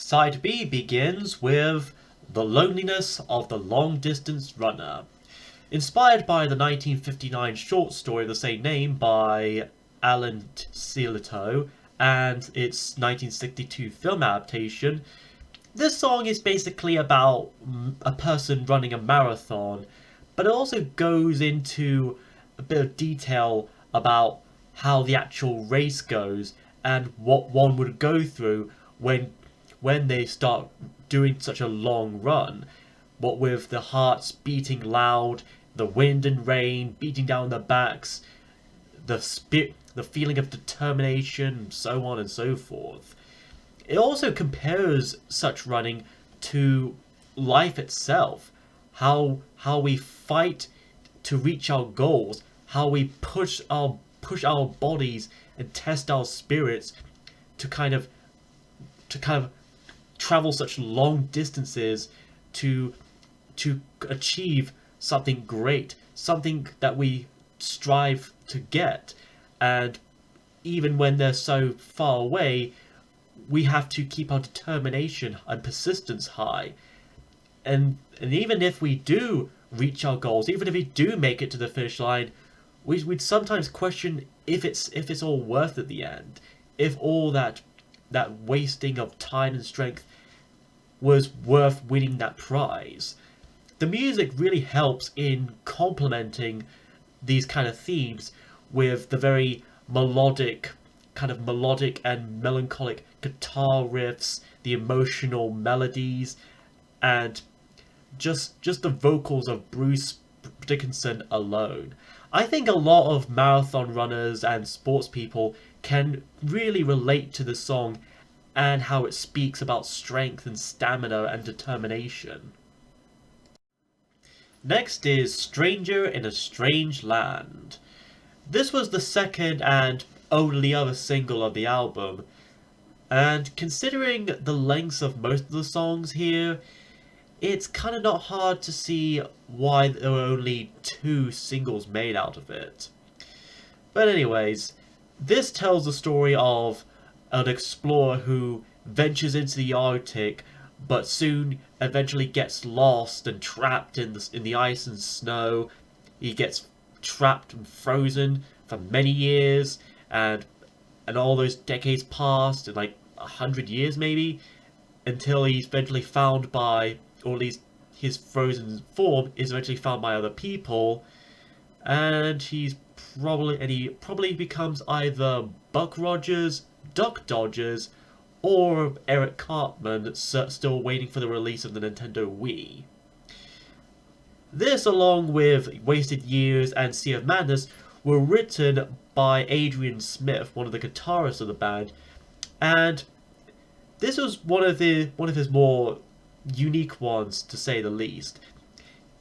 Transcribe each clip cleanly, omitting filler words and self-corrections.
Side B begins with The Loneliness of the Long Distance Runner. Inspired by the 1959 short story of the same name by Alan Sillitoe and its 1962 film adaptation, this song is basically about a person running a marathon, but it also goes into a bit of detail about how the actual race goes and what one would go through when they start doing such a long run. What with the hearts beating loud, the wind and rain beating down their backs, the feeling of determination, and so on and so forth. It also compares such running to life itself, how we fight to reach our goals, how we push our bodies and test our spirits to kind of travel such long distances to achieve something great, something that we strive to get. And even when they're so far away, we have to keep our determination and persistence high. And even if we do reach our goals, even if we do make it to the finish line, we'd sometimes question if it's all worth it at the end, if all that wasting of time and strength was worth winning that prize. The music really helps in complementing these kind of themes with the very melodic and melancholic guitar riffs, the emotional melodies, and just the vocals of Bruce Dickinson alone. I think a lot of marathon runners and sports people can really relate to the song and how it speaks about strength and stamina and determination. Next is Stranger in a Strange Land. This was the second and only other single of the album, and considering the lengths of most of the songs here, it's kind of not hard to see why there were only two singles made out of it. But anyways, this tells the story of an explorer who ventures into the Arctic, but soon eventually gets lost and trapped in the ice and snow. He gets trapped and frozen for many years, and all those decades passed, and like 100 years maybe, until he's eventually found by, or at least his frozen form is eventually found by other people, and he probably becomes either Buck Rogers, Duck Dodgers, or Eric Cartman, still waiting for the release of the Nintendo Wii. This, along with Wasted Years and Sea of Madness, were written by Adrian Smith, one of the guitarists of the band, and this was one of his more unique ones, to say the least.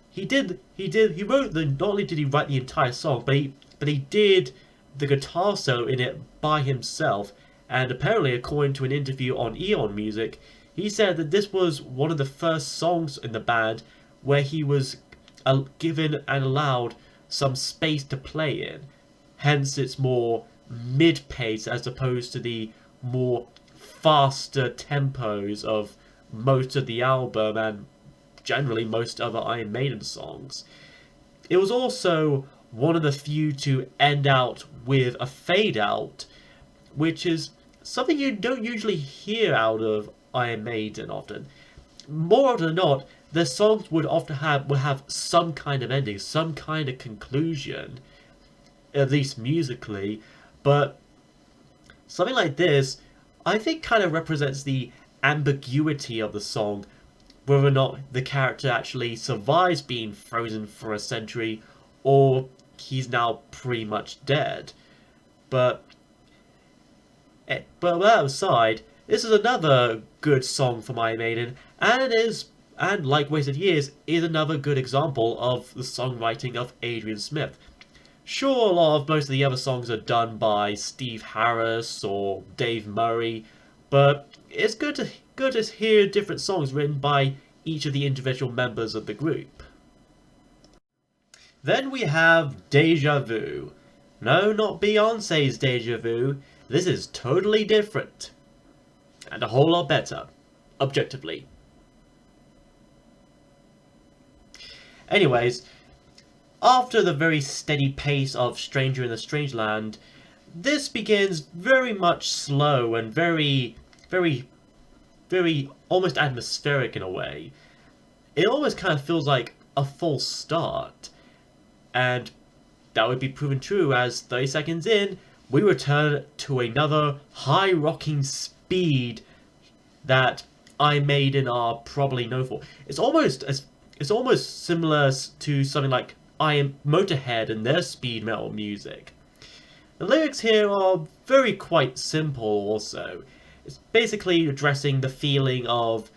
He wrote the not only did he write the entire song, but he did the guitar solo in it by himself. And apparently, according to an interview on Eon Music, he said that this was one of the first songs in the band where he was given and allowed some space to play in. Hence, it's more mid-pace as opposed to the more faster tempos of most of the album and generally most other Iron Maiden songs. It was also one of the few to end out with a fade out, which is something you don't usually hear out of Iron Maiden often. More often than not, their songs would often have some kind of ending, some kind of conclusion, at least musically, but something like this, I think, kind of represents the ambiguity of the song, whether or not the character actually survives being frozen for a century, or he's now pretty much dead. But But that aside, this is another good song from Iron Maiden, and like Wasted Years, is another good example of the songwriting of Adrian Smith. Sure, most of the other songs are done by Steve Harris or Dave Murray, but it's good to hear different songs written by each of the individual members of the group. Then we have Deja Vu. No, not Beyonce's Deja Vu. This is totally different. And a whole lot better. objectively. Anyways, after the very steady pace of Stranger in a Strange Land, this begins very much slow and very almost atmospheric in a way. It almost kind of feels like a false start. And that would be proven true as 30 seconds in, we return to another high rocking speed that Iron Maiden are probably known for. It's almost similar to something like Iron Motorhead and their speed metal music. The lyrics here are very quite simple also. It's basically addressing the feeling of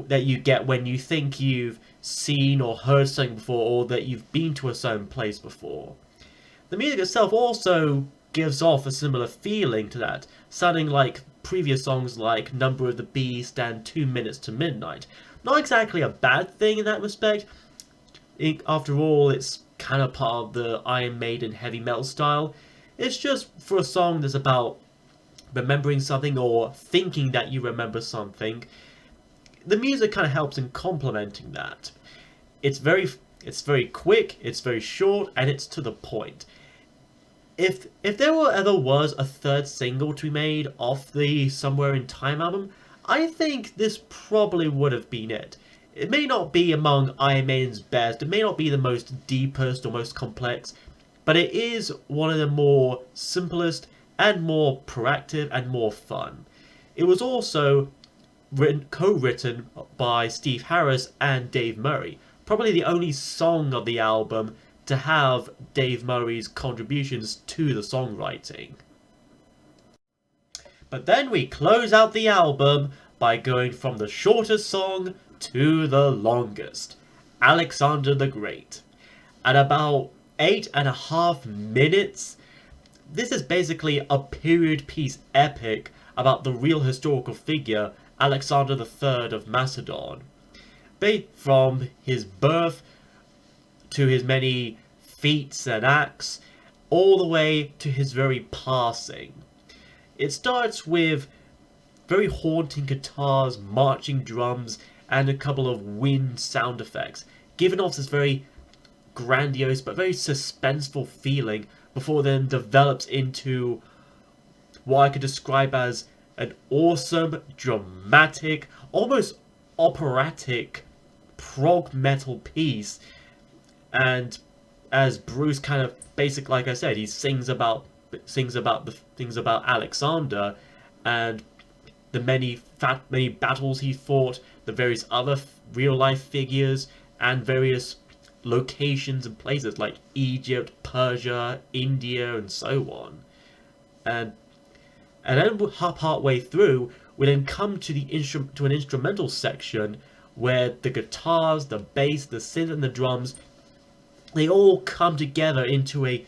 that you get when you think you've seen or heard something before, or that you've been to a certain place before. The music itself also gives off a similar feeling to that, sounding like previous songs like Number of the Beast and 2 Minutes to Midnight. Not exactly a bad thing in that respect. After all, it's kind of part of the Iron Maiden heavy metal style. It's just for a song that's about remembering something or thinking that you remember something. The music kind of helps in complementing that. It's very quick, it's very short, and it's to the point. If there ever was a third single to be made off the Somewhere in Time album, I think this probably would have been it. It may not be among Iron Maiden's best, it may not be the most deepest or most complex, but it is one of the more simplest and more proactive and more fun. It was also co-written by Steve Harris and Dave Murray, probably the only song of the album to have Dave Murray's contributions to the songwriting. But then we close out the album by going from the shortest song to the longest, Alexander the Great. At about 8.5 minutes, this is basically a period piece epic about the real historical figure Alexander III of Macedon. From his birth to his many feats and acts, all the way to his very passing. It starts with very haunting guitars, marching drums, and a couple of wind sound effects, giving off this very grandiose but very suspenseful feeling before then develops into what I could describe as an awesome, dramatic, almost operatic prog metal piece. And as Bruce kind of like I said, he sings about the things about Alexander and the many battles he fought, the various other real life figures, and various locations and places like Egypt, Persia, India, and so on. And then part way through, we then come to an instrumental section where the guitars, the bass, the synth, and the drums, they all come together into a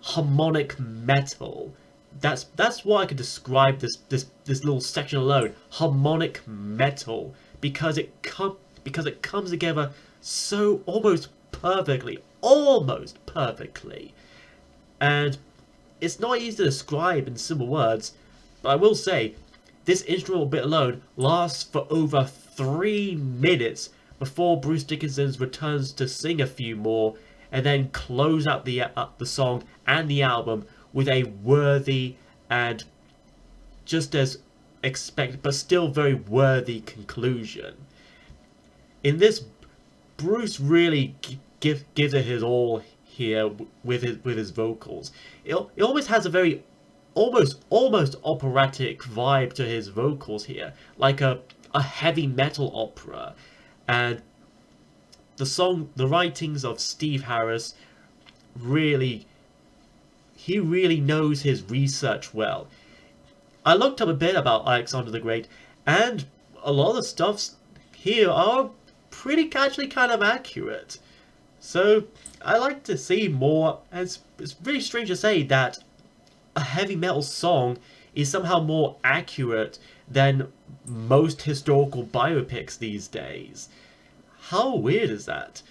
harmonic metal. That's why I could describe this little section alone, harmonic metal, because it comes together so almost perfectly, and it's not easy to describe in simple words. But I will say, this instrumental bit alone lasts for over 3 minutes before Bruce Dickinson returns to sing a few more, and then close out the song and the album with a worthy and just as expected, but still very worthy conclusion. In this, Bruce really gives it his all here with his vocals. It almost has a very almost operatic vibe to his vocals here, like a heavy metal opera. And the writings of Steve Harris he really knows his research well. I looked up a bit about Alexander the Great, and a lot of the stuffs here are actually kind of accurate. So I like to see more, and it's really strange to say that a heavy metal song is somehow more accurate than most historical biopics these days. How weird is that?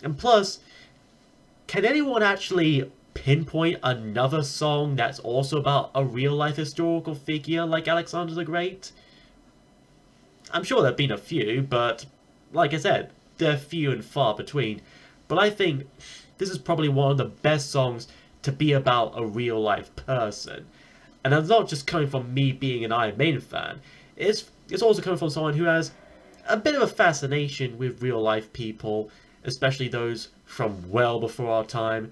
And plus, can anyone actually pinpoint another song that's also about a real life historical figure like Alexander the Great? I'm sure there have been a few, but like I said, they're few and far between. But I think this is probably one of the best songs to be about a real life person. And it's not just coming from me being an Iron Maiden fan. It's also coming from someone who has a bit of a fascination with real life people, especially those from well before our time.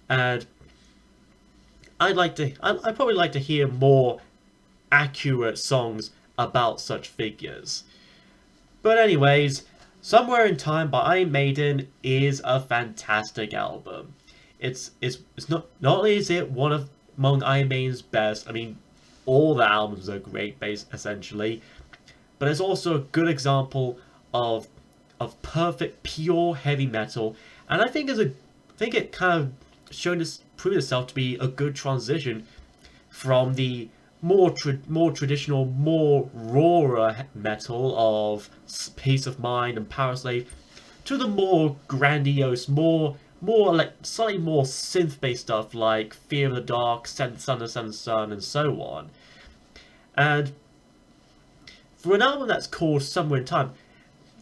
And I'd probably like to hear more accurate songs about such figures. But anyways, Somewhere in Time by Iron Maiden is a fantastic album. It's not only is it one of among Iron Maiden's best, I mean all the albums are great essentially, but it's also a good example of perfect pure heavy metal, and I think it kind of proved itself to be a good transition from the more traditional, more rawer metal of Peace of Mind and Power Slave to the more grandiose, more like slightly more synth-based stuff like Fear of the Dark, Send Sun, Send Sun, and so on. And for an album that's called Somewhere in Time,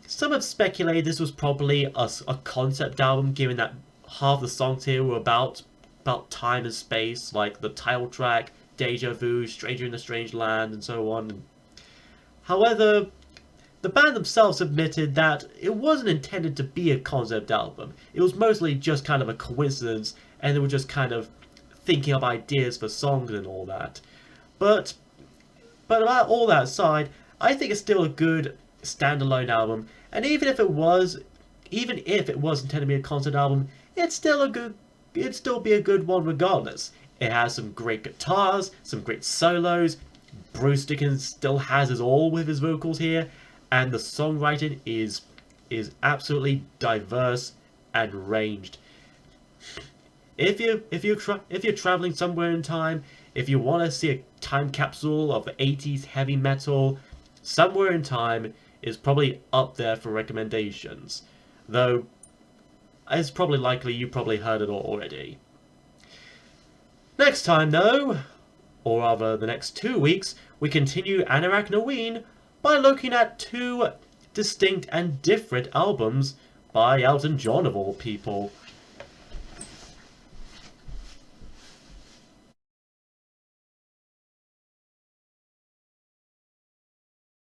some have speculated this was probably a concept album, given that half the songs here were about time and space, like the title track, Deja Vu, Stranger in a Strange Land, and so on. However, the band themselves admitted that it wasn't intended to be a concept album. It was mostly just kind of a coincidence, and they were just kind of thinking of ideas for songs and all that. But about all that aside, I think it's still a good standalone album, and even if it was intended to be a concept album, it'd still be a good one regardless. It has some great guitars, some great solos. Bruce Dickinson still has his all with his vocals here, and the songwriting is absolutely diverse and ranged. If you're traveling somewhere in time, if you want to see a time capsule of 80s heavy metal, Somewhere in Time is probably up there for recommendations. Though it's probably likely you probably heard it all already. Next time though, or rather the next 2 weeks, we continue Anoraknoween by looking at two distinct and different albums by Elton John of all people.